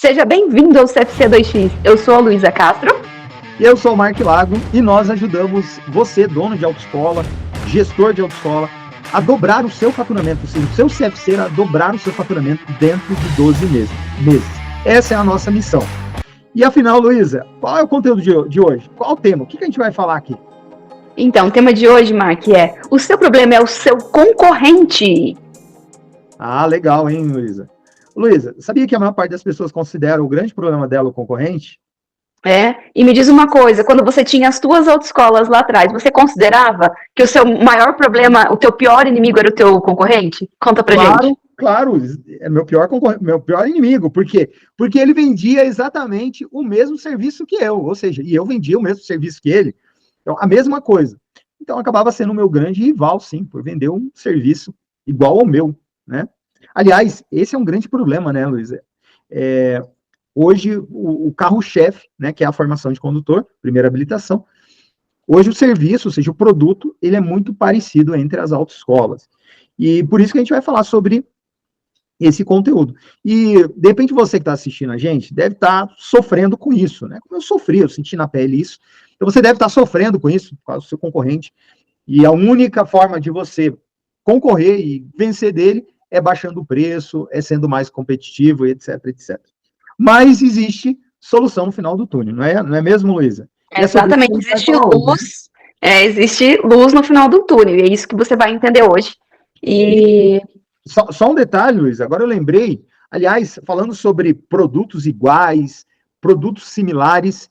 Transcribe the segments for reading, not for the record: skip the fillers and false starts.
Seja bem-vindo ao CFC 2X. Eu sou a Luísa Castro. E eu sou o Mark Lago e nós ajudamos você, dono de autoescola, gestor de autoescola, a dobrar o seu faturamento, ou seja, o seu CFC a dobrar o seu faturamento dentro de 12 meses. Essa é a nossa missão. E afinal, Luísa, qual é o conteúdo de hoje? Qual o tema? O que a gente vai falar aqui? Então, o tema de hoje, Mark, é: o seu problema é o seu concorrente. Ah, legal, hein, Luísa? Luísa, sabia que a maior parte das pessoas considera o grande problema dela o concorrente? E me diz uma coisa, quando você tinha as tuas autoescolas lá atrás, você considerava que o seu maior problema, o teu pior inimigo era o teu concorrente? Conta pra gente. Claro, é meu pior inimigo. Por quê? Porque ele vendia exatamente o mesmo serviço que eu, ou seja, e eu vendia o mesmo serviço que ele. Então, a mesma coisa. Então, acabava sendo o meu grande rival, sim, por vender um serviço igual ao meu, né? Aliás, esse é um grande problema, né, Luísa? Hoje, o carro-chefe, né, que é a formação de condutor, primeira habilitação, hoje o serviço, ou seja, o produto, ele é muito parecido entre as autoescolas. E por isso que a gente vai falar sobre esse conteúdo. E, de repente, você que está assistindo a gente deve estar sofrendo com isso, né? Como eu sofri, eu senti na pele isso. Então, você deve estar sofrendo com isso, por causa do seu concorrente. E a única forma de você concorrer e vencer dele é baixando o preço, é sendo mais competitivo, etc, etc. Mas existe solução no final do túnel, não é mesmo, Luísa? Exatamente, existe luz no final do túnel, e é isso que você vai entender hoje. E Só um detalhe, Luísa, agora eu lembrei, aliás, falando sobre produtos iguais, produtos similares,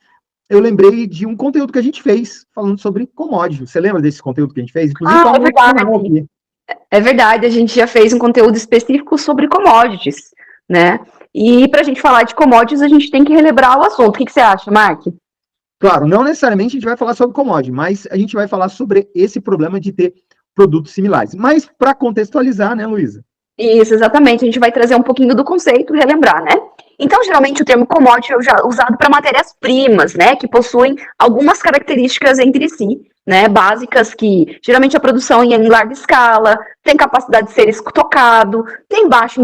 eu lembrei de um conteúdo que a gente fez, falando sobre commodity. Você lembra desse conteúdo que a gente fez? Inclusive, é verdade. É verdade, a gente já fez um conteúdo específico sobre commodities, né? E para a gente falar de commodities, a gente tem que relembrar o assunto. O que você acha, Mark? Claro, não necessariamente a gente vai falar sobre commodity, mas a gente vai falar sobre esse problema de ter produtos similares. Mas para contextualizar, né, Luísa? Isso, exatamente. A gente vai trazer um pouquinho do conceito e relembrar, né? Então, geralmente, o termo commodity é usado para matérias-primas, né? Que possuem algumas características entre si, né? Básicas, que geralmente a produção em larga escala, tem capacidade de ser estocado, tem baixa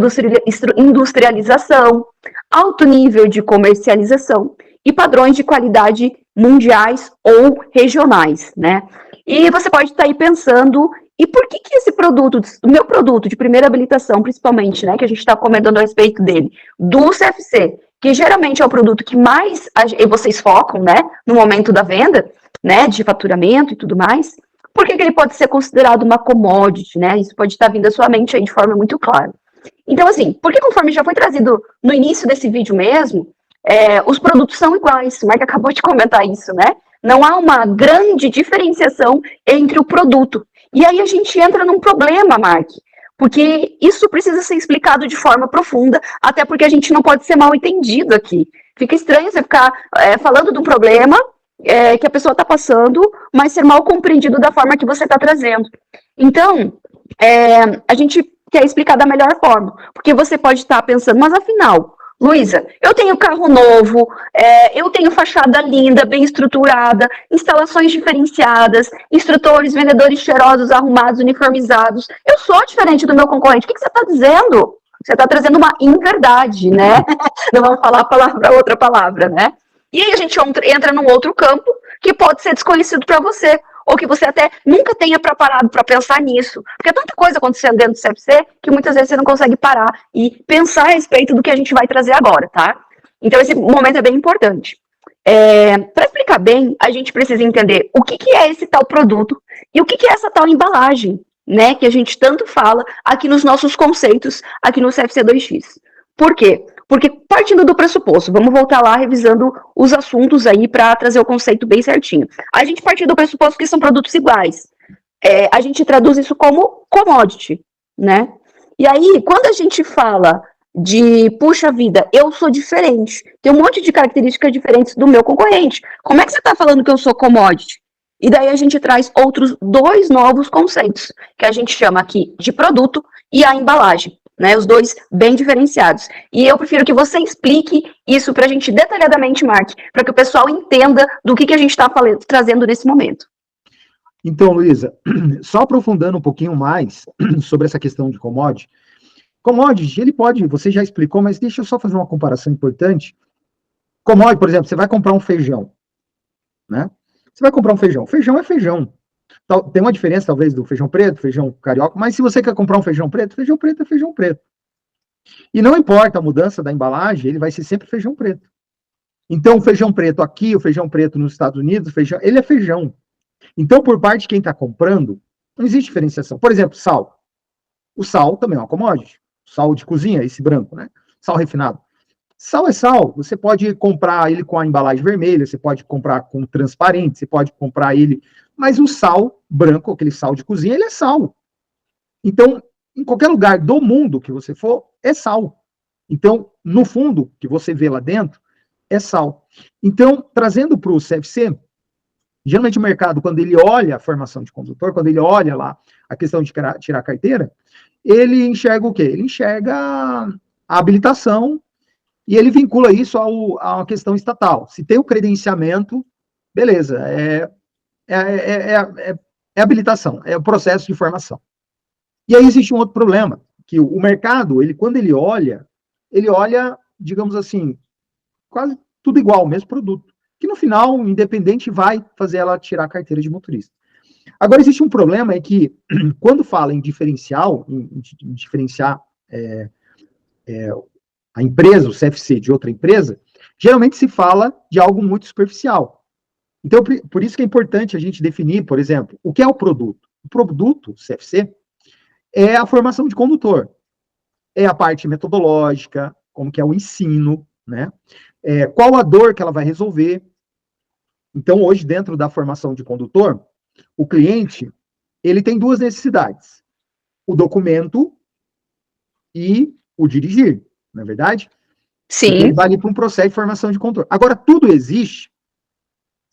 industrialização, alto nível de comercialização e padrões de qualidade mundiais ou regionais, né? E você pode estar aí pensando: e por que esse produto, o meu produto de primeira habilitação, principalmente, né, que a gente está comentando a respeito dele, do CFC, que geralmente é o produto que mais vocês focam, né, no momento da venda, né, de faturamento e tudo mais, por que ele pode ser considerado uma commodity, né? Isso pode estar vindo à sua mente aí de forma muito clara. Então, assim, porque conforme já foi trazido no início desse vídeo mesmo, os produtos são iguais. O Mark acabou de comentar isso, né? Não há uma grande diferenciação entre o produto. E aí a gente entra num problema, Mark, porque isso precisa ser explicado de forma profunda, até porque a gente não pode ser mal entendido aqui. Fica estranho você ficar falando de um problema que a pessoa está passando, mas ser mal compreendido da forma que você está trazendo. Então, a gente quer explicar da melhor forma, porque você pode estar pensando: mas afinal, Luísa, eu tenho carro novo, eu tenho fachada linda, bem estruturada, instalações diferenciadas, instrutores, vendedores cheirosos, arrumados, uniformizados. Eu sou diferente do meu concorrente. O que você está dizendo? Você está trazendo uma inverdade, né? Não vamos falar outra palavra, né? E aí a gente entra num outro campo que pode ser desconhecido para você, ou que você até nunca tenha preparado para pensar nisso. Porque é tanta coisa acontecendo dentro do CFC que muitas vezes você não consegue parar e pensar a respeito do que a gente vai trazer agora, tá? Então esse momento é bem importante. Para explicar bem, a gente precisa entender o que é esse tal produto e o que é essa tal embalagem, né? Que a gente tanto fala aqui nos nossos conceitos, aqui no CFC 2X. Por quê? Porque partindo do pressuposto, vamos voltar lá revisando os assuntos aí para trazer o conceito bem certinho. A gente partiu do pressuposto que são produtos iguais. A gente traduz isso como commodity, né? E aí, quando a gente fala de, puxa vida, eu sou diferente, tem um monte de características diferentes do meu concorrente, como é que você está falando que eu sou commodity? E daí a gente traz outros 2 novos conceitos, que a gente chama aqui de produto e a embalagem. Né, os 2 bem diferenciados. E eu prefiro que você explique isso para a gente detalhadamente, Mark, para que o pessoal entenda do que a gente está trazendo nesse momento. Então, Luísa, só aprofundando um pouquinho mais sobre essa questão de commodity, Commodity, ele pode, você já explicou, mas deixa eu só fazer uma comparação importante. Commodity, por exemplo, você vai comprar um feijão, né? Você vai comprar um feijão. Feijão é feijão. Tem uma diferença, talvez, do feijão preto, feijão carioca, mas se você quer comprar um feijão preto é feijão preto. E não importa a mudança da embalagem, ele vai ser sempre feijão preto. Então, o feijão preto aqui, o feijão preto nos Estados Unidos, ele é feijão. Então, por parte de quem está comprando, não existe diferenciação. Por exemplo, sal. O sal também é uma commodity. Sal de cozinha, esse branco, né? Sal refinado. Sal é sal. Você pode comprar ele com a embalagem vermelha, você pode comprar com transparente, você pode comprar ele. Mas o sal branco, aquele sal de cozinha, ele é sal. Então, em qualquer lugar do mundo que você for, é sal. Então, no fundo, que você vê lá dentro, é sal. Então, trazendo para o CFC, geralmente o mercado, quando ele olha a formação de condutor, quando ele olha lá a questão de tirar a carteira, ele enxerga o quê? Ele enxerga a habilitação e ele vincula isso a uma questão estatal. Se tem o credenciamento, beleza, é habilitação, é o processo de formação. E aí existe um outro problema, que o mercado, quando ele olha, digamos assim, quase tudo igual, o mesmo produto. Que no final, independente, vai fazer ela tirar a carteira de motorista. Agora, existe um problema, é que quando fala em diferencial, em diferenciar a empresa, o CFC, de outra empresa, geralmente se fala de algo muito superficial. Então, por isso que é importante a gente definir, por exemplo, o que é o produto. O produto, CFC, é a formação de condutor. É a parte metodológica, como que é o ensino, né? Qual a dor que ela vai resolver. Então, hoje, dentro da formação de condutor, o cliente, ele tem duas necessidades. O documento e o dirigir, não é verdade? Sim. Ele vai ali para um processo de formação de condutor. Agora, tudo existe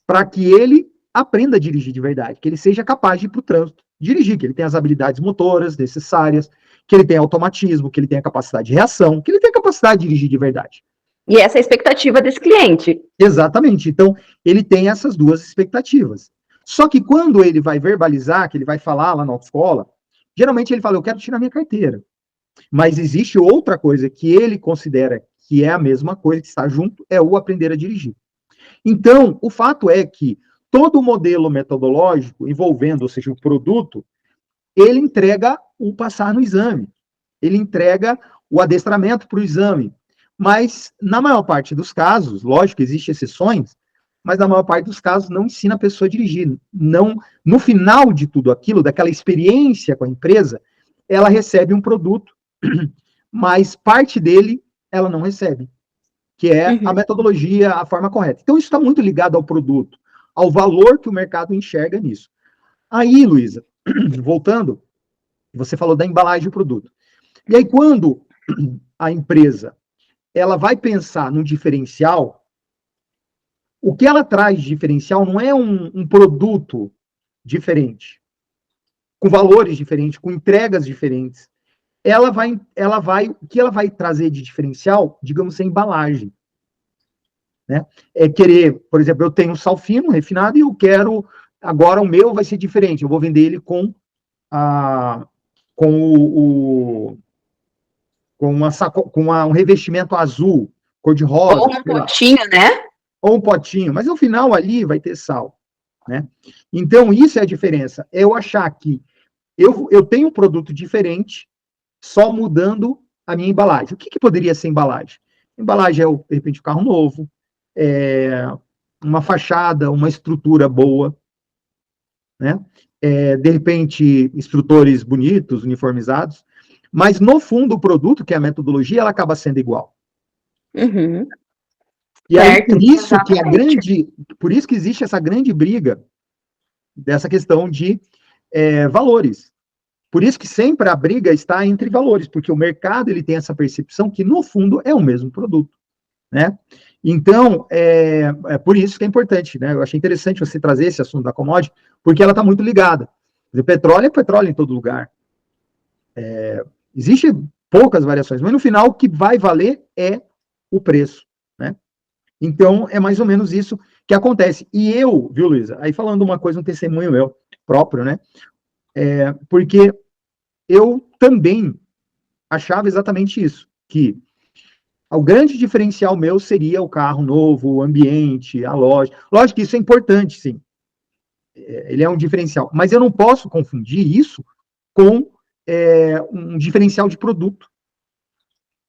para que ele aprenda a dirigir de verdade, que ele seja capaz de ir para o trânsito dirigir, que ele tenha as habilidades motoras necessárias, que ele tenha automatismo, que ele tenha capacidade de reação, que ele tenha capacidade de dirigir de verdade. E essa é a expectativa desse cliente. Exatamente. Então, ele tem essas duas expectativas. Só que quando ele vai verbalizar, que ele vai falar lá na autoescola, geralmente ele fala, eu quero tirar minha carteira. Mas existe outra coisa que ele considera que é a mesma coisa, que está junto, é o aprender a dirigir. Então, o fato é que todo o modelo metodológico envolvendo, ou seja, o produto, ele entrega o passar no exame. Ele entrega o adestramento para o exame. Mas, na maior parte dos casos, lógico, existem exceções, mas na maior parte dos casos não ensina a pessoa a dirigir. Não, no final de tudo aquilo, daquela experiência com a empresa, ela recebe um produto, mas parte dele ela não recebe, que é a metodologia, a forma correta. Então, isso está muito ligado ao produto, ao valor que o mercado enxerga nisso. Aí, Luísa, voltando, você falou da embalagem do produto. E aí, quando a empresa ela vai pensar no diferencial, o que ela traz de diferencial não é um produto diferente, com valores diferentes, com entregas diferentes. O que ela vai trazer de diferencial, digamos, é embalagem. Né? É querer, por exemplo, eu tenho um sal fino, refinado, e eu quero, agora o meu vai ser diferente, eu vou vender ele com um revestimento azul, cor-de-rosa. Ou um potinho, né? Ou um potinho, mas no final ali vai ter sal. Né? Então, isso é a diferença. É eu achar que eu tenho um produto diferente, só mudando a minha embalagem. O que poderia ser embalagem? Embalagem é, de repente, um carro novo, uma fachada, uma estrutura boa, né? De repente, instrutores bonitos, uniformizados, mas no fundo o produto, que é a metodologia, ela acaba sendo igual. Uhum. E aí, por isso que existe essa grande briga dessa questão de valores. Por isso que sempre a briga está entre valores, porque o mercado ele tem essa percepção que, no fundo, é o mesmo produto. Né? Então, por isso que é importante. Né? Eu achei interessante você trazer esse assunto da commodity, porque ela está muito ligada. O petróleo é petróleo em todo lugar. Existem poucas variações, mas no final o que vai valer é o preço. Né? Então, é mais ou menos isso que acontece. E eu, viu, Luísa, aí falando uma coisa, um testemunho meu próprio, né? Porque eu também achava exatamente isso, que o grande diferencial meu seria o carro novo, o ambiente, a loja. Lógico que isso é importante, sim. Ele é um diferencial. Mas eu não posso confundir isso com um diferencial de produto.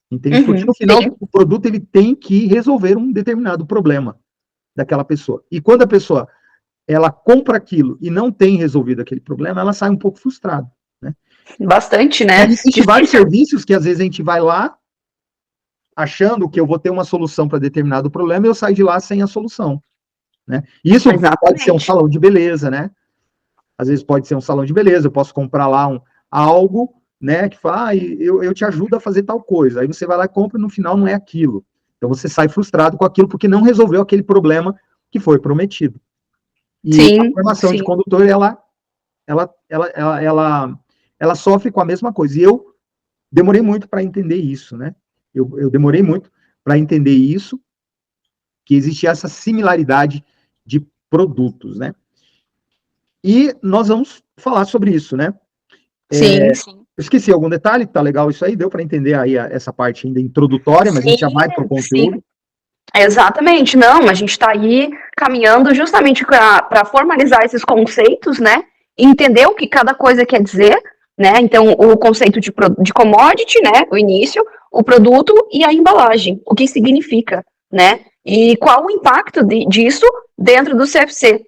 Entende? Porque no final, sim. o produto ele tem que resolver um determinado problema daquela pessoa. E quando a pessoa ela compra aquilo e não tem resolvido aquele problema, ela sai um pouco frustrada. Né? Bastante, E né? aí existem vários serviços que às vezes a gente vai lá achando que eu vou ter uma solução para determinado problema e eu saio de lá sem a solução. Né? Isso pode ser um Exatamente. salão de beleza, né? Às vezes pode ser um salão de beleza, eu posso comprar lá algo, né, que fala, eu te ajudo a fazer tal coisa. Aí você vai lá e compra e no final não é aquilo. Então você sai frustrado com aquilo porque não resolveu aquele problema que foi prometido. E a Sim, formação de sim. condutor, ela sofre com a mesma coisa. E eu demorei muito para entender isso, né? Eu demorei muito para entender isso, que existe essa similaridade de produtos, né? E nós vamos falar sobre isso, né? Sim, sim. Eu esqueci algum detalhe, tá legal isso aí, deu para entender aí essa parte ainda introdutória, mas a gente já vai para o Sim, conteúdo. exatamente. Não, a gente está aí caminhando justamente para formalizar esses conceitos, né? Entender o que cada coisa quer dizer, né? Então, o conceito de commodity, né? O início, o produto e a embalagem, o que significa, né? E qual o impacto disso dentro do CFC,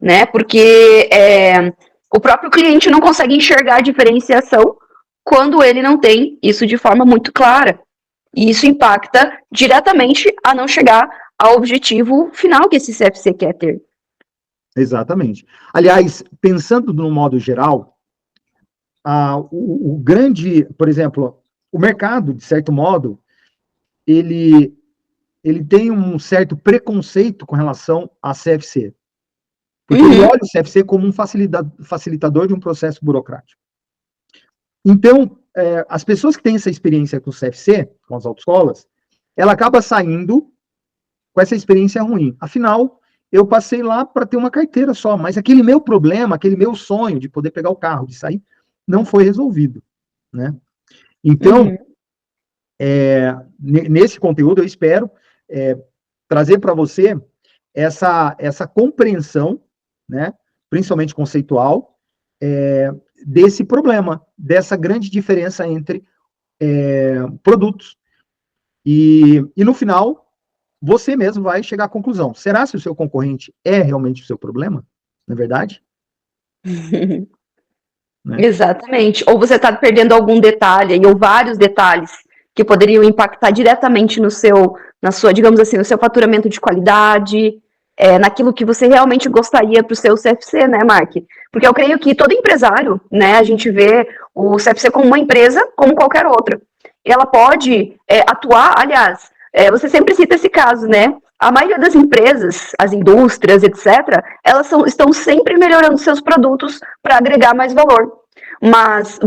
né? Porque o próprio cliente não consegue enxergar a diferenciação quando ele não tem isso de forma muito clara. E isso impacta diretamente a não chegar ao objetivo final que esse CFC quer ter. Exatamente. Aliás, pensando no modo geral, o grande, por exemplo, o mercado, de certo modo, ele, ele tem um certo preconceito com relação a CFC. Porque ele olha o CFC como um facilitador de um processo burocrático. Então, as pessoas que têm essa experiência com o CFC, com as autoescolas, ela acaba saindo com essa experiência ruim. Afinal, eu passei lá para ter uma carteira só, mas aquele meu problema, aquele meu sonho de poder pegar o carro, de sair, não foi resolvido. Né? Então, nesse conteúdo, eu espero trazer para você essa compreensão, né, principalmente conceitual, desse problema, dessa grande diferença entre produtos. E no final, você mesmo vai chegar à conclusão. Será que o seu concorrente é realmente o seu problema? Não é verdade? Né? Exatamente. Ou você está perdendo algum detalhe, ou vários detalhes, que poderiam impactar diretamente na sua, digamos assim, no seu faturamento de qualidade, naquilo que você realmente gostaria para o seu CFC, né, Mark? Porque eu creio que todo empresário, né, a gente vê o CFC como uma empresa, como qualquer outra. Ela pode atuar, aliás, você sempre cita esse caso, né? A maioria das empresas, as indústrias, etc., elas estão sempre melhorando seus produtos para agregar mais valor. Mas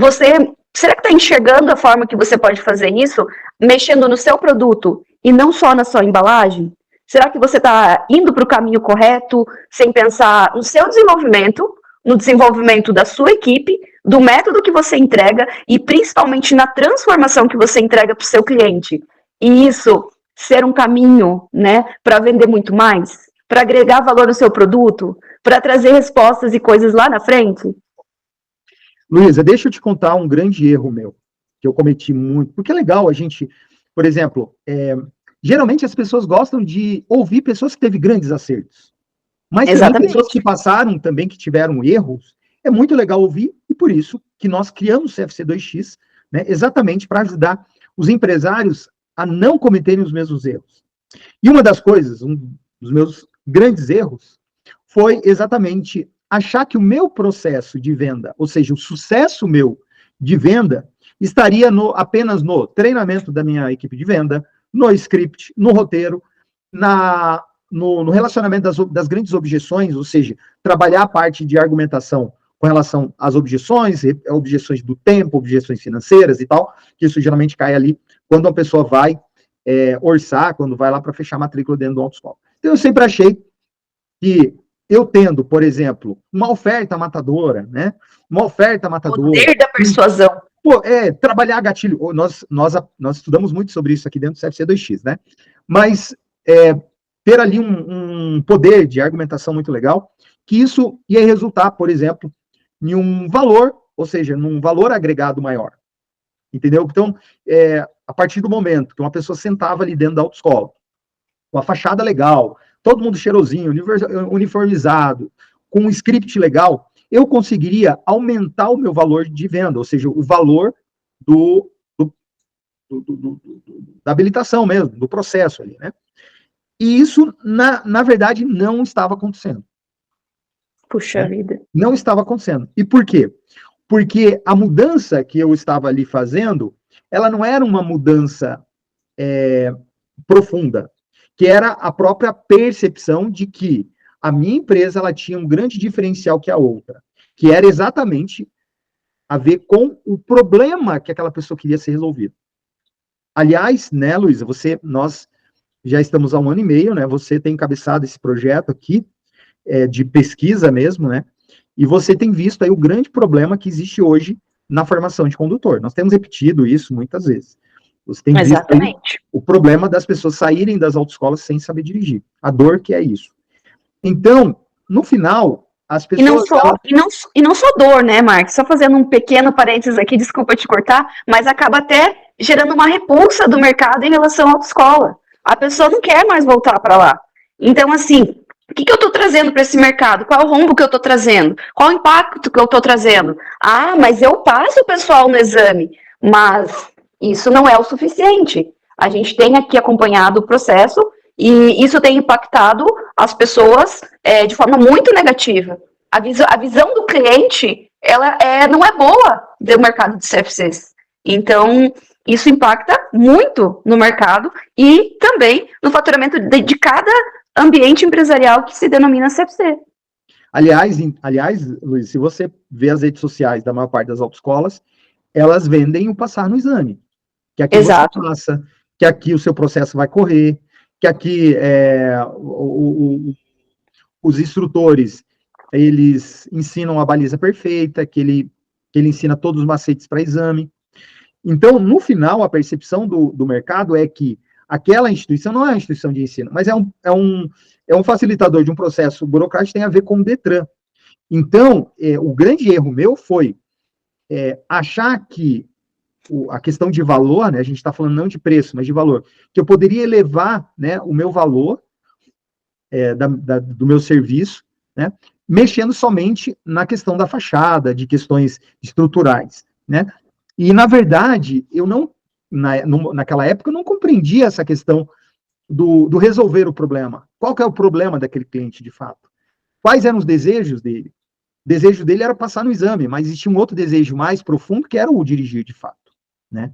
será que está enxergando a forma que você pode fazer isso, mexendo no seu produto e não só na sua embalagem? Será que você está indo para o caminho correto, sem pensar no seu desenvolvimento, no desenvolvimento da sua equipe, do método que você entrega e principalmente na transformação que você entrega para o seu cliente? E isso ser um caminho, né, para vender muito mais, para agregar valor no seu produto, para trazer respostas e coisas lá na frente? Luísa, deixa eu te contar um grande erro meu, que eu cometi muito, porque é legal a gente, por exemplo, geralmente as pessoas gostam de ouvir pessoas que teve grandes acertos, mas também pessoas Exatamente. que passaram também, que tiveram erros, é muito legal ouvir, e por isso que nós criamos o CFC2X, né, exatamente para ajudar os empresários a não cometerem os mesmos erros. E uma das coisas, um dos meus grandes erros, foi exatamente achar que o meu processo de venda, ou seja, o sucesso meu de venda, estaria apenas no treinamento da minha equipe de venda, no script, no roteiro, no relacionamento das grandes objeções, ou seja, trabalhar a parte de argumentação com relação às objeções do tempo, objeções financeiras e tal, que isso geralmente cai ali quando a pessoa vai orçar, quando vai lá para fechar a matrícula dentro do autoescola. Então, eu sempre achei que eu tendo, por exemplo, uma oferta matadora, né? Uma oferta matadora. Poder da persuasão. Pô, trabalhar gatilho. Nós estudamos muito sobre isso aqui dentro do CFC 2X, né? Mas ter ali um poder de argumentação muito legal, que isso ia resultar, por exemplo, em um valor, ou seja, num valor agregado maior. Entendeu? Então, a partir do momento que uma pessoa sentava ali dentro da autoescola, com a fachada legal, todo mundo cheirosinho, uniformizado, com um script legal, eu conseguiria aumentar o meu valor de venda, ou seja, o valor da habilitação mesmo, do processo ali, né? E isso, na verdade, não estava acontecendo. Puxa vida. Não estava acontecendo. E por quê? Porque a mudança que eu estava ali fazendo, ela não era uma mudança profunda, que era a própria percepção de que a minha empresa ela tinha um grande diferencial que a outra, que era exatamente a ver com o problema que aquela pessoa queria ser resolvido. Aliás, né, Luísa, nós já estamos há 1 ano e meio, né? Você tem encabeçado esse projeto aqui de pesquisa mesmo, né? E você tem visto aí o grande problema que existe hoje na formação de condutor. Nós temos repetido isso muitas vezes. Você tem visto aí o problema das pessoas saírem das autoescolas sem saber dirigir. A dor que é isso. Então, no final, as pessoas... E não só dor, né, Marcos? Só fazendo um pequeno parênteses aqui, desculpa te cortar, mas acaba até gerando uma repulsa do mercado em relação à autoescola. A pessoa não quer mais voltar para lá. Então, assim, o que eu estou trazendo para esse mercado? Qual é o rombo que eu estou trazendo? Qual o impacto que eu estou trazendo? Ah, mas eu passo o pessoal no exame. Mas isso não é o suficiente. A gente tem aqui acompanhado o processo e isso tem impactado as pessoas de forma muito negativa. A visão do cliente, ela não é boa do mercado de CFCs. Então, isso impacta muito no mercado e também no faturamento de cada ambiente empresarial que se denomina CFC. Aliás, Luiz, se você vê as redes sociais da maior parte das autoescolas, elas vendem o passar no exame. Que aqui Exato. você passa, que aqui o seu processo vai correr, que aqui os instrutores, eles ensinam a baliza perfeita, que ele ensina todos os macetes para exame. Então, no final, a percepção do mercado é que aquela instituição não é uma instituição de ensino, mas é um facilitador de um processo burocrático que tem a ver com o Detran. Então, o grande erro meu foi achar que a questão de valor, né, a gente está falando não de preço, mas de valor, que eu poderia elevar, né, o meu valor do meu serviço, né, mexendo somente na questão da fachada, de questões estruturais, né? E, na verdade, eu não, naquela época, eu não compreendia essa questão do resolver o problema. Qual que é o problema daquele cliente, de fato? Quais eram os desejos dele? O desejo dele era passar no exame, mas existia um outro desejo mais profundo, que era o dirigir, de fato, né?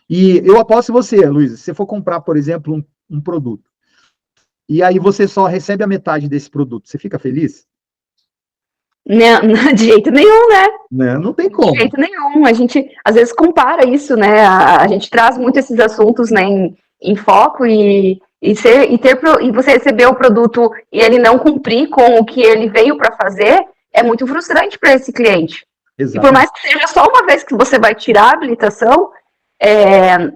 E eu aposto você, Luiz, se você for comprar, por exemplo, um produto, e aí você só recebe a metade desse produto, você fica feliz? Não, de jeito nenhum, né? Não tem como. De jeito nenhum. A gente, às vezes, compara isso, né? A gente traz muito esses assuntos, né, em foco e você receber o produto e ele não cumprir com o que ele veio para fazer, é muito frustrante para esse cliente. Exato. E por mais que seja só uma vez que você vai tirar a habilitação,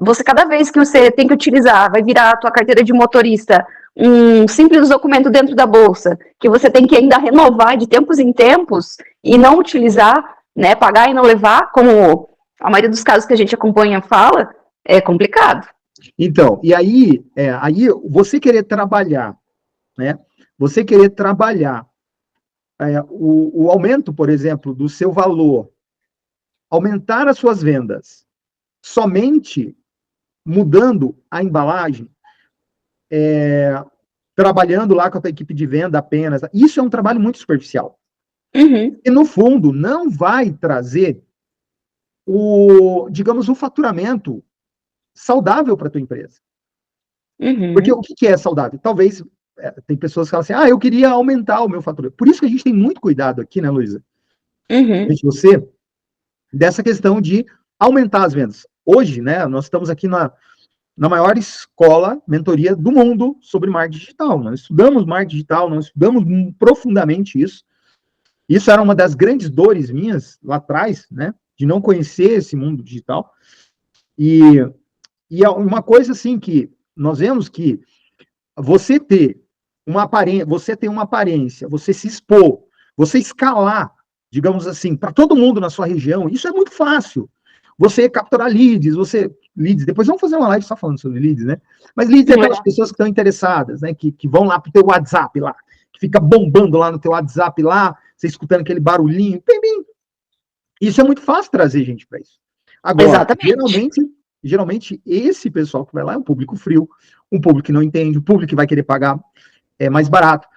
você, cada vez que você tem que utilizar, vai virar a tua carteira de motorista um simples documento dentro da bolsa, que você tem que ainda renovar de tempos em tempos e não utilizar, né, pagar e não levar, como a maioria dos casos que a gente acompanha fala, é complicado. Então, e aí você querer trabalhar, né, você querer trabalhar o aumento, por exemplo, do seu valor, aumentar as suas vendas, somente mudando a embalagem, trabalhando lá com a tua equipe de venda apenas. Isso é um trabalho muito superficial. Uhum. E, no fundo, não vai trazer digamos, o faturamento saudável para a tua empresa. Uhum. Porque o que é saudável? Talvez, tem pessoas que falam assim, eu queria aumentar o meu faturamento. Por isso que a gente tem muito cuidado aqui, né, Luísa? Uhum. Você, dessa questão de aumentar as vendas. Hoje, né, nós estamos aqui na maior escola, mentoria do mundo sobre marketing digital. Nós estudamos marketing digital, nós estudamos profundamente isso. Isso era uma das grandes dores minhas lá atrás, né? de não conhecer esse mundo digital. E uma coisa assim que nós vemos que você ter uma aparência, você se expor, você escalar, digamos assim, para todo mundo na sua região, isso é muito fácil. Você capturar leads, depois vamos fazer uma live só falando sobre leads, né? Mas leads é aquelas pessoas que estão interessadas, né? Que vão lá pro teu WhatsApp lá, que fica bombando lá no teu WhatsApp lá, você escutando aquele barulhinho, bim, bim. Isso é muito fácil trazer gente para isso. Agora, geralmente, esse pessoal que vai lá é um público frio, um público que não entende, um público que vai querer pagar mais barato.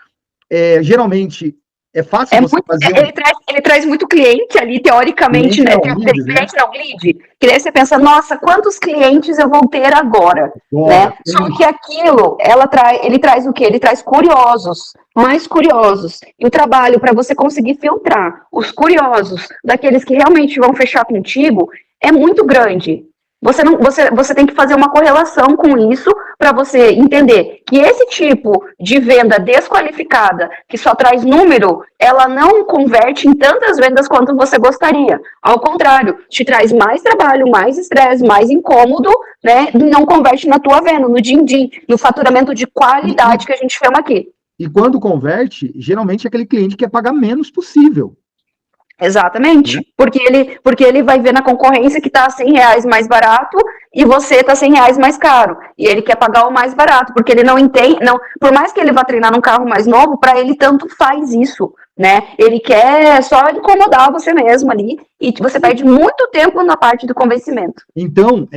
Geralmente, é fácil você fazer... Ele traz muito cliente ali, teoricamente, né? Cliente não, lead. Que daí você pensa, nossa, quantos clientes eu vou ter agora? Né? Só que aquilo, ele traz o quê? Ele traz curiosos, mais curiosos. E o trabalho para você conseguir filtrar os curiosos daqueles que realmente vão fechar contigo é muito grande. Você tem que fazer uma correlação com isso para você entender que esse tipo de venda desqualificada, que só traz número, ela não converte em tantas vendas quanto você gostaria. Ao contrário, te traz mais trabalho, mais estresse, mais incômodo, né? E não converte na tua venda, no din-din, no faturamento de qualidade que a gente chama aqui. E quando converte, geralmente é aquele cliente que quer pagar menos possível. Exatamente, porque ele vai ver na concorrência que está R$100 mais barato e você está R$100 mais caro, e ele quer pagar o mais barato, porque ele não entende, por mais que ele vá treinar num carro mais novo, para ele tanto faz isso, né, ele quer só incomodar você mesmo ali, e você perde muito tempo na parte do convencimento. Então,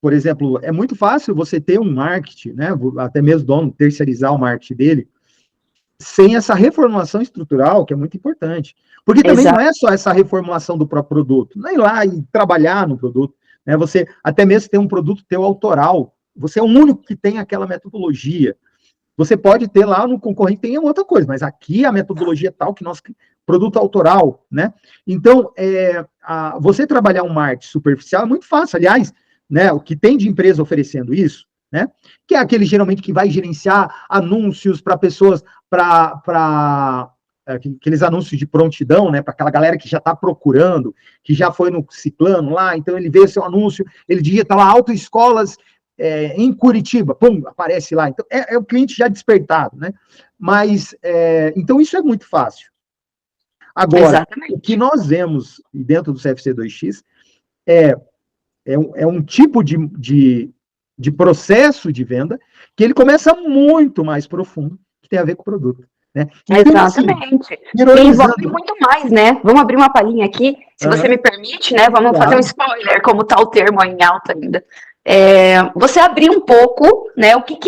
por exemplo, é muito fácil você ter um marketing, né, até mesmo o dono terceirizar o marketing dele, sem essa reformulação estrutural, que é muito importante. Porque também não é só essa reformulação do próprio produto, não é ir lá e trabalhar no produto, né? Você até mesmo tem um produto teu autoral, você é o único que tem aquela metodologia. Você pode ter lá no concorrente, tem outra coisa, mas aqui a metodologia é tal que nosso produto autoral, né? Então, você trabalhar um marketing superficial é muito fácil. Aliás, né, o que tem de empresa oferecendo isso, né? Que é aquele geralmente que vai gerenciar anúncios para pessoas, para aqueles anúncios de prontidão, né? Para aquela galera que já está procurando, que já foi no Ciclano lá, então ele vê seu anúncio, ele digita lá autoescolas em Curitiba, pum, aparece lá. Então é o cliente já despertado, né? Mas então isso é muito fácil. Agora, o que nós vemos dentro do CFC 2X é um tipo de processo de venda que ele começa muito mais profundo, que tem a ver com o produto. Né? Então, exatamente. Assim, envolve muito mais, né? Vamos abrir uma palhinha aqui, se você me permite, né? Vamos fazer um spoiler, como tá o termo aí em alta ainda. Você abrir um pouco, né? O que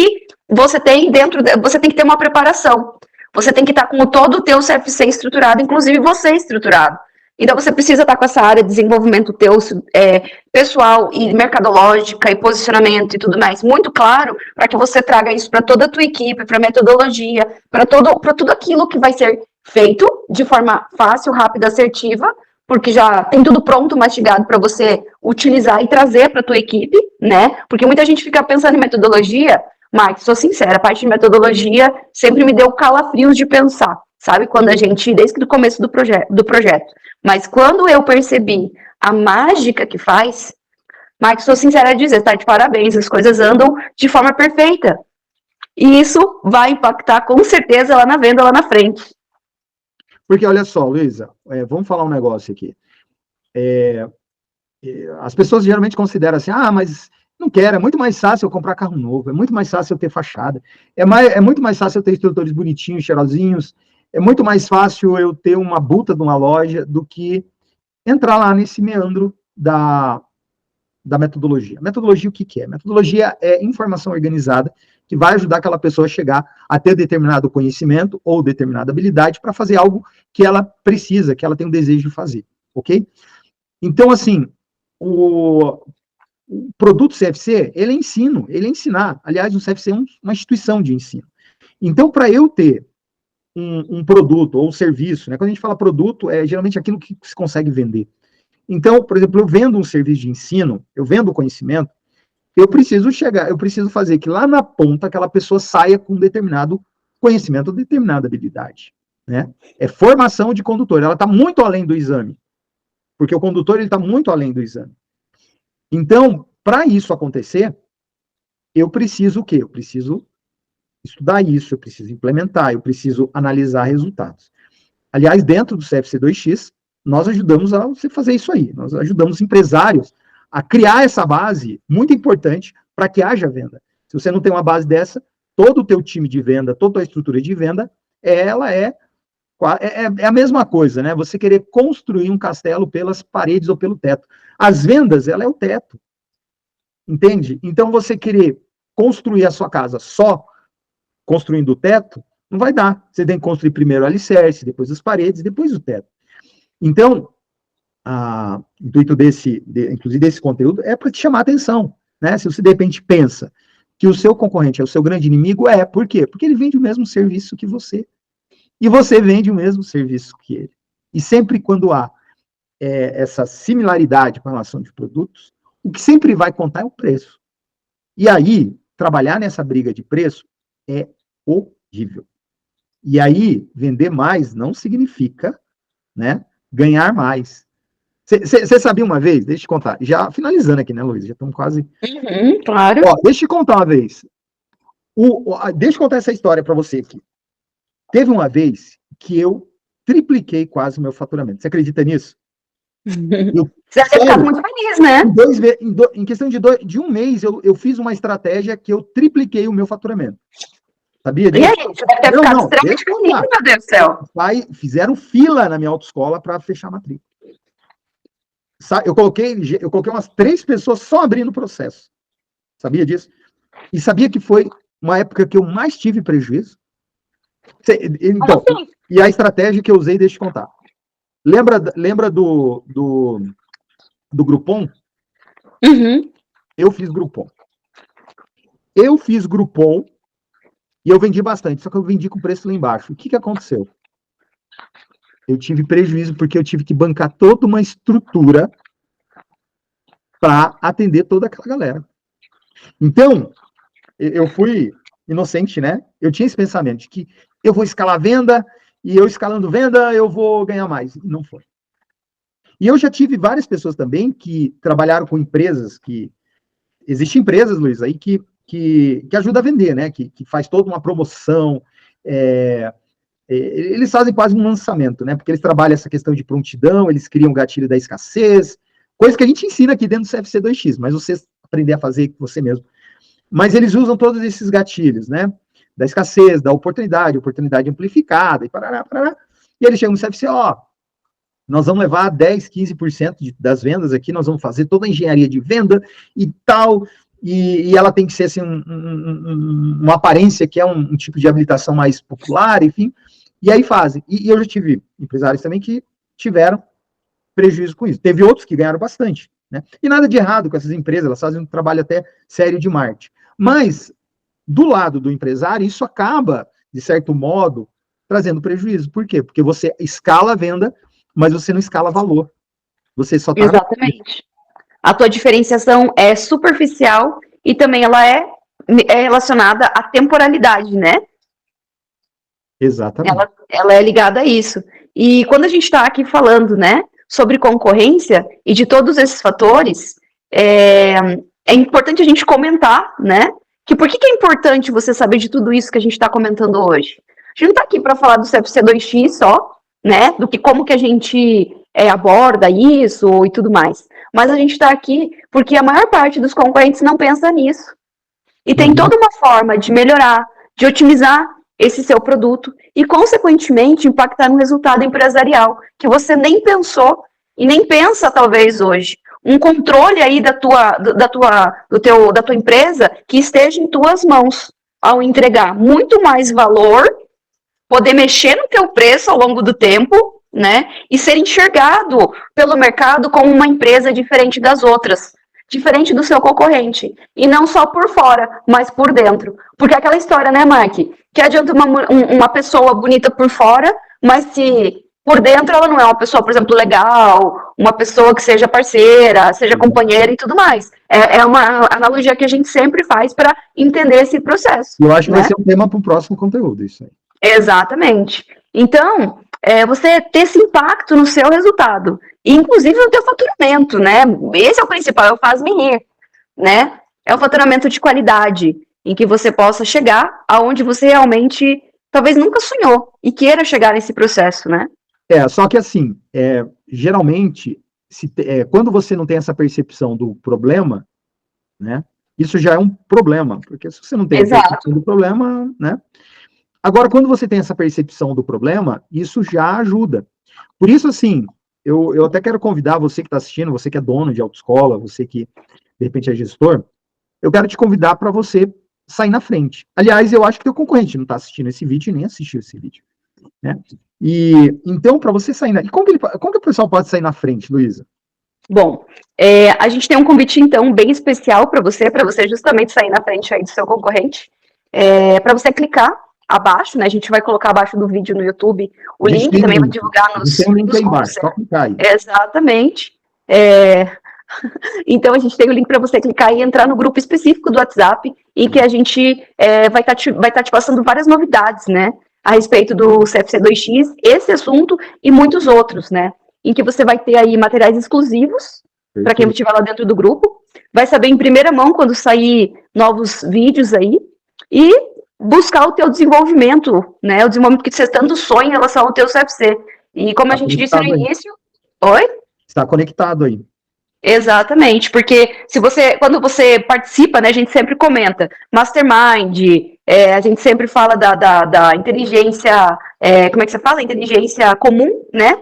você tem dentro, você tem que ter uma preparação. Você tem que estar com todo o teu CFC estruturado, inclusive você estruturado. Então, você precisa estar com essa área de desenvolvimento teu, pessoal e mercadológica e posicionamento e tudo mais muito claro, para que você traga isso para toda a tua equipe, para a metodologia, para tudo aquilo que vai ser feito de forma fácil, rápida, assertiva, porque já tem tudo pronto, mastigado para você utilizar e trazer para a tua equipe, né? Porque muita gente fica pensando em metodologia, Mike, sou sincera, a parte de metodologia sempre me deu calafrios de pensar, sabe? Quando a gente, desde o começo do projeto. Mas quando eu percebi a mágica que faz, Mike, sou sincera a dizer, tá de parabéns, as coisas andam de forma perfeita. E isso vai impactar com certeza lá na venda, lá na frente. Porque, olha só, Luísa, vamos falar um negócio aqui. As pessoas geralmente consideram assim, mas não quero, é muito mais fácil eu comprar carro novo, é muito mais fácil eu ter fachada, é muito mais fácil eu ter instrutores bonitinhos, cheirosinhos, é muito mais fácil eu ter uma buta de uma loja do que entrar lá nesse meandro da metodologia. Metodologia, o que é? Metodologia é informação organizada que vai ajudar aquela pessoa a chegar a ter determinado conhecimento ou determinada habilidade para fazer algo que ela precisa, que ela tem o desejo de fazer, ok? Então, assim, o produto CFC, ele é ensino, ele é ensinar. Aliás, o CFC é uma instituição de ensino. Então, para eu ter um produto ou serviço, né? Quando a gente fala produto, é geralmente aquilo que se consegue vender. Então, por exemplo, eu vendo um serviço de ensino, eu vendo conhecimento, eu preciso fazer que lá na ponta aquela pessoa saia com um determinado conhecimento, determinada habilidade, né? É formação de condutor, ela está muito além do exame. porque o condutor ele está muito além do exame. Então, para isso acontecer, eu preciso o quê? Eu preciso estudar isso, eu preciso implementar, eu preciso analisar resultados. Aliás, dentro do CFC2X, nós ajudamos a você fazer isso aí. Nós ajudamos empresários a criar essa base muito importante para que haja venda. Se você não tem uma base dessa, todo o teu time de venda, toda a estrutura de venda, ela é a mesma coisa, né? Você querer construir um castelo pelas paredes ou pelo teto. As vendas, ela é o teto. Entende? Então, você querer construir a sua casa só construindo o teto, não vai dar. Você tem que construir primeiro o alicerce, depois as paredes, depois o teto. Então, o intuito inclusive desse conteúdo, é para te chamar a atenção, né? Se você, de repente, pensa que o seu concorrente é o seu grande inimigo, por quê? Porque ele vende o mesmo serviço que você. E você vende o mesmo serviço que ele. E sempre quando há essa similaridade com relação de produtos, o que sempre vai contar é o preço. E aí, trabalhar nessa briga de preço é horrível. E aí, vender mais não significa, né, ganhar mais. Você sabia uma vez? Deixa eu te contar. Já finalizando aqui, né, Luiz? Já estamos quase... Claro. Ó, deixa eu te contar uma vez. Deixa eu contar essa história para você aqui. Teve uma vez que eu tripliquei quase o meu faturamento. Você acredita nisso? Você deve ter ficado muito feliz, né? Em questão de um mês, eu fiz uma estratégia que eu tripliquei o meu faturamento. Sabia disso? E aí, você deve ter ficado extremamente feliz, meu Deus do céu. Fizeram fila na minha autoescola para fechar a matrícula. Eu coloquei umas 3 pessoas só abrindo o processo. Sabia disso? E sabia que foi uma época que eu mais tive prejuízo? Então, e a estratégia que eu usei, deixa eu te contar. Lembra do Groupon? Uhum. Eu fiz Groupon e eu vendi bastante, só que eu vendi com preço lá embaixo. O que aconteceu? Eu tive prejuízo porque eu tive que bancar toda uma estrutura para atender toda aquela galera. Então, eu fui inocente, né? Eu tinha esse pensamento de que eu vou escalar a venda, e eu escalando venda, eu vou ganhar mais. E não foi. E eu já tive várias pessoas também que trabalharam com empresas que... Existem empresas, Luiz, aí que ajudam a vender, né? Que faz toda uma promoção. Eles fazem quase um lançamento, né? Porque eles trabalham essa questão de prontidão, eles criam gatilho da escassez, coisa que a gente ensina aqui dentro do CFC2X, mas você aprender a fazer você mesmo. Mas eles usam todos esses gatilhos, né? Da escassez, da oportunidade amplificada, e parará. E eles chegam no CFC, nós vamos levar 10, 15% das vendas aqui, nós vamos fazer toda a engenharia de venda e tal, e ela tem que ser assim, uma aparência que é um tipo de habilitação mais popular, enfim, e aí fazem. E eu já tive empresários também que tiveram prejuízo com isso. Teve outros que ganharam bastante, né? E nada de errado com essas empresas, elas fazem um trabalho até sério de marketing. Mas, do lado do empresário, isso acaba, de certo modo, trazendo prejuízo. Por quê? Porque você escala a venda, mas você não escala valor. Você só tá... Exatamente. A tua diferenciação é superficial e também ela é relacionada à temporalidade, né? Exatamente. Ela é ligada a isso. E quando a gente está aqui falando, né, sobre concorrência e de todos esses fatores, é importante a gente comentar, né, que por que é importante você saber de tudo isso que a gente está comentando hoje? A gente não está aqui para falar do CFC2X só, né, do que como que a gente aborda isso e tudo mais. Mas a gente está aqui porque a maior parte dos concorrentes não pensa nisso. E tem toda uma forma de melhorar, de otimizar esse seu produto e, consequentemente, impactar no resultado empresarial que você nem pensou e nem pensa, talvez, hoje. Um controle aí da tua empresa que esteja em tuas mãos ao entregar muito mais valor, poder mexer no teu preço ao longo do tempo, né, e ser enxergado pelo mercado como uma empresa diferente das outras, diferente do seu concorrente, e não só por fora, mas por dentro, porque aquela história, né, Mark, que adianta uma pessoa bonita por fora, mas se por dentro ela não é uma pessoa, por exemplo, legal, uma pessoa que seja parceira, seja companheira e tudo mais. É uma analogia que a gente sempre faz para entender esse processo. Eu acho que vai ser um tema para o próximo conteúdo, isso aí. Exatamente. Então, você ter esse impacto no seu resultado, e inclusive no teu faturamento, né? Esse é o principal, é o faz-me rir, né? É um faturamento de qualidade, em que você possa chegar aonde você realmente talvez nunca sonhou e queira chegar nesse processo, né? Só que assim, geralmente, quando você não tem essa percepção do problema, né, isso já é um problema, porque se você não tem a percepção Exato. do problema, né, agora, quando você tem essa percepção do problema, isso já ajuda. Por isso, assim, eu até quero convidar você que está assistindo, você que é dono de autoescola, você que, de repente, é gestor, eu quero te convidar para você sair na frente. Aliás, eu acho que teu concorrente não está assistindo esse vídeo e nem assistiu esse vídeo, né? E então, para você sair na... E como que o pessoal pode sair na frente, Luísa? Bom, a gente tem um convite, então, bem especial para você justamente sair na frente aí do seu concorrente, para você clicar abaixo, né? A gente vai colocar abaixo do vídeo no YouTube o A gente link, tem um também vai link. divulgar A gente tem um link aí embaixo, grupos. só clicar aí. Exatamente. Então, a gente tem o link para você clicar e entrar no grupo específico do WhatsApp, em que a gente vai estar te passando várias novidades, né? A respeito do CFC2X, esse assunto e muitos outros, né? Em que você vai ter aí materiais exclusivos para quem estiver lá dentro do grupo, vai saber em primeira mão quando sair novos vídeos aí e buscar o teu desenvolvimento, né? O desenvolvimento que você tanto sonha em relação ao teu CFC. E como a gente disse no início... Oi? Está conectado aí. Exatamente, porque quando você participa, né, a gente sempre comenta mastermind, a gente sempre fala da inteligência, como é que você fala? Inteligência comum, né?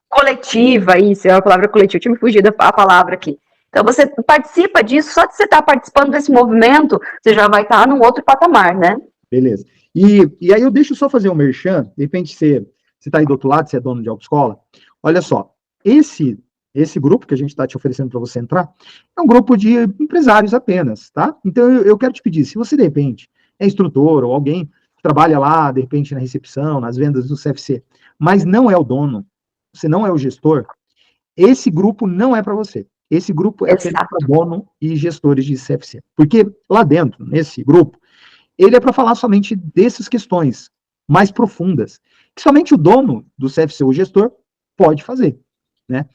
Coletiva, isso, é a palavra coletiva, eu tinha me fugido a palavra aqui. Então você participa disso, só de você estar participando desse movimento, você já vai estar num outro patamar, né? Beleza. E aí eu deixo só fazer um merchan, de repente você está aí do outro lado, você é dono de autoescola, olha só, esse grupo que a gente está te oferecendo para você entrar é um grupo de empresários apenas, tá? Então eu quero te pedir, se você de repente é instrutor ou alguém que trabalha lá, de repente na recepção, nas vendas do CFC, mas não é o dono, você não é o gestor, esse grupo não é para você. Esse grupo é apenas para dono e gestores de CFC. Porque lá dentro, nesse grupo, ele é para falar somente dessas questões mais profundas, que somente o dono do CFC, o gestor, pode fazer, né?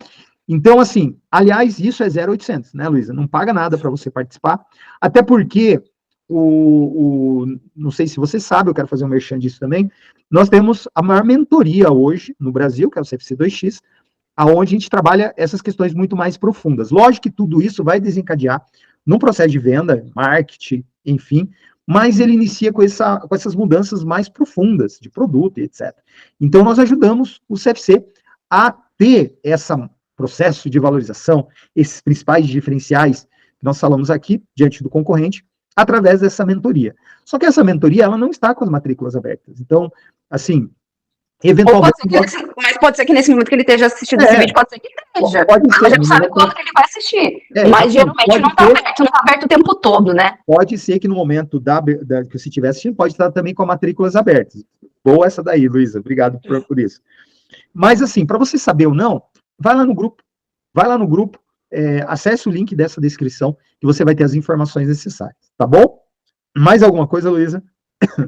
Então, assim, aliás, isso é 0,800, né, Luísa? Não paga nada para você participar, até porque, não sei se você sabe, eu quero fazer um merchan disso também, nós temos a maior mentoria hoje no Brasil, que é o CFC 2X, aonde a gente trabalha essas questões muito mais profundas. Lógico que tudo isso vai desencadear num processo de venda, marketing, enfim, mas ele inicia com essas mudanças mais profundas de produto e etc. Então, nós ajudamos o CFC a ter esse processo de valorização, esses principais diferenciais que nós falamos aqui, diante do concorrente, através dessa mentoria. Só que essa mentoria, ela não está com as matrículas abertas. Então, assim, eventualmente... Mas pode ser que nesse momento que ele esteja assistindo esse vídeo, pode ser que esteja. Pode ser, mas a gente sabe quando que ele vai assistir. Mas geralmente não está aberto o tempo todo, né? Pode ser que no momento que você estiver assistindo, pode estar também com matrículas abertas. Boa essa daí, Luísa. Obrigado por isso. Mas, assim, para você saber ou não, vai lá no grupo, acesse o link dessa descrição, que você vai ter as informações necessárias, tá bom? Mais alguma coisa, Luísa?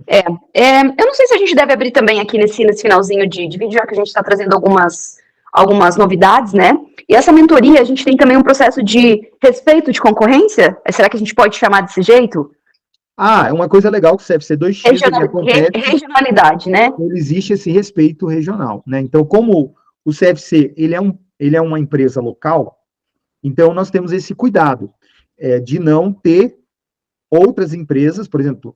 Eu não sei se a gente deve abrir também aqui nesse finalzinho de vídeo, já que a gente está trazendo algumas novidades, né? E essa mentoria, a gente tem também um processo de respeito de concorrência? Será que a gente pode chamar desse jeito? É uma coisa legal que o CFC 2X acontece. Regionalidade, né? Existe esse respeito regional, né? Então, como o CFC ele é uma empresa local, então nós temos esse cuidado de não ter outras empresas, por exemplo,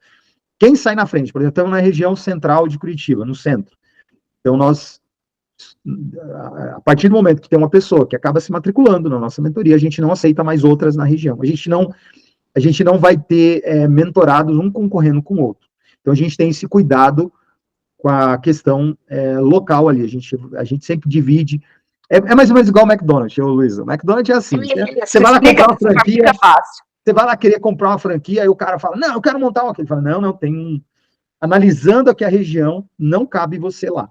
quem sai na frente? Por exemplo, estamos na região central de Curitiba, no centro. Então, a partir do momento que tem uma pessoa que acaba se matriculando na nossa mentoria, a gente não aceita mais outras na região. A gente não vai ter mentorados um concorrendo com o outro. Então, a gente tem esse cuidado com a questão local ali. A gente sempre divide. É mais ou menos igual o McDonald's, Luísa. O McDonald's é assim. Você vai lá comprar uma franquia. Você vai lá querer comprar uma franquia, aí o cara fala, não, eu quero montar uma. Ele fala, não, tem analisando aqui a região, não cabe você lá.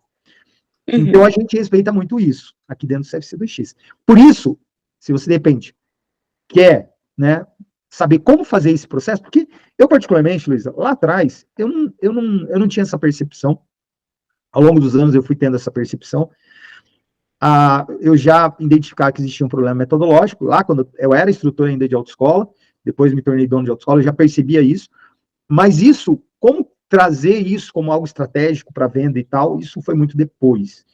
Uhum. Então, a gente respeita muito isso, aqui dentro do CFC 2X. Por isso, se você, de repente, quer, né, saber como fazer esse processo, porque eu, particularmente, Luísa, lá atrás, eu não tinha essa percepção, ao longo dos anos eu fui tendo essa percepção. Eu já identificava que existia um problema metodológico, lá quando eu era instrutor ainda de autoescola, depois me tornei dono de autoescola, eu já percebia isso, mas isso, como trazer isso como algo estratégico para venda e tal, isso foi muito depois.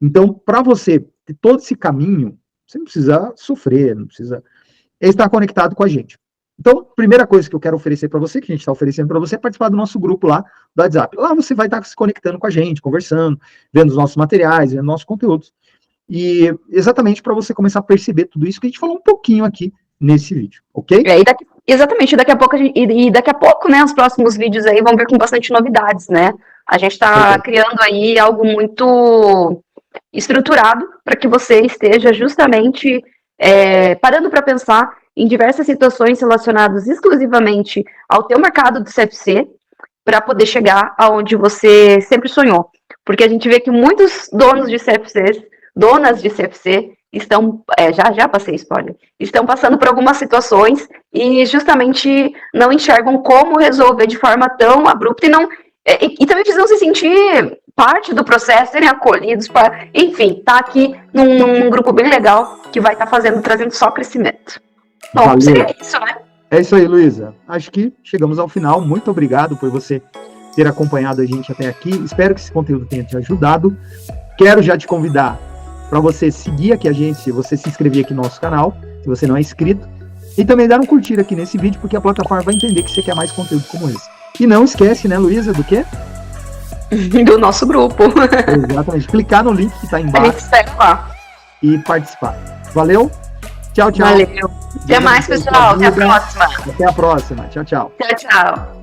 Então, para você ter todo esse caminho, você não precisa sofrer, não precisa estar conectado com a gente. Então, primeira coisa que eu quero oferecer para você, que a gente está oferecendo para você, é participar do nosso grupo lá do WhatsApp. Lá você vai estar se conectando com a gente, conversando, vendo os nossos materiais, vendo nossos conteúdos. E exatamente para você começar a perceber tudo isso que a gente falou um pouquinho aqui nesse vídeo, ok? Exatamente, daqui a pouco, né, os próximos vídeos aí vão vir com bastante novidades, né? A gente está criando aí algo muito estruturado para que você esteja justamente parando para pensar em diversas situações relacionadas exclusivamente ao teu mercado do CFC para poder chegar aonde você sempre sonhou. Porque a gente vê que muitos donas de CFC estão, já passei spoiler, estão passando por algumas situações e justamente não enxergam como resolver de forma tão abrupta e também precisam se sentir parte do processo, serem acolhidos, enfim, tá aqui num grupo bem legal que vai estar trazendo só crescimento. Bom, seria isso, né? É isso aí, Luísa. Acho que chegamos ao final. Muito obrigado por você ter acompanhado a gente até aqui. Espero que esse conteúdo tenha te ajudado. Quero já te convidar para você seguir aqui a gente, você se inscrever aqui no nosso canal, se você não é inscrito, e também dar um curtir aqui nesse vídeo, porque a plataforma vai entender que você quer mais conteúdo como esse. E não esquece, né, Luísa, do quê? Do nosso grupo. Exatamente. Clicar no link que está embaixo. A gente segue lá. E participar. Valeu? Tchau, tchau. Valeu. Até mais, pessoal. Até a próxima. Até a próxima. Tchau, tchau. Tchau, tchau.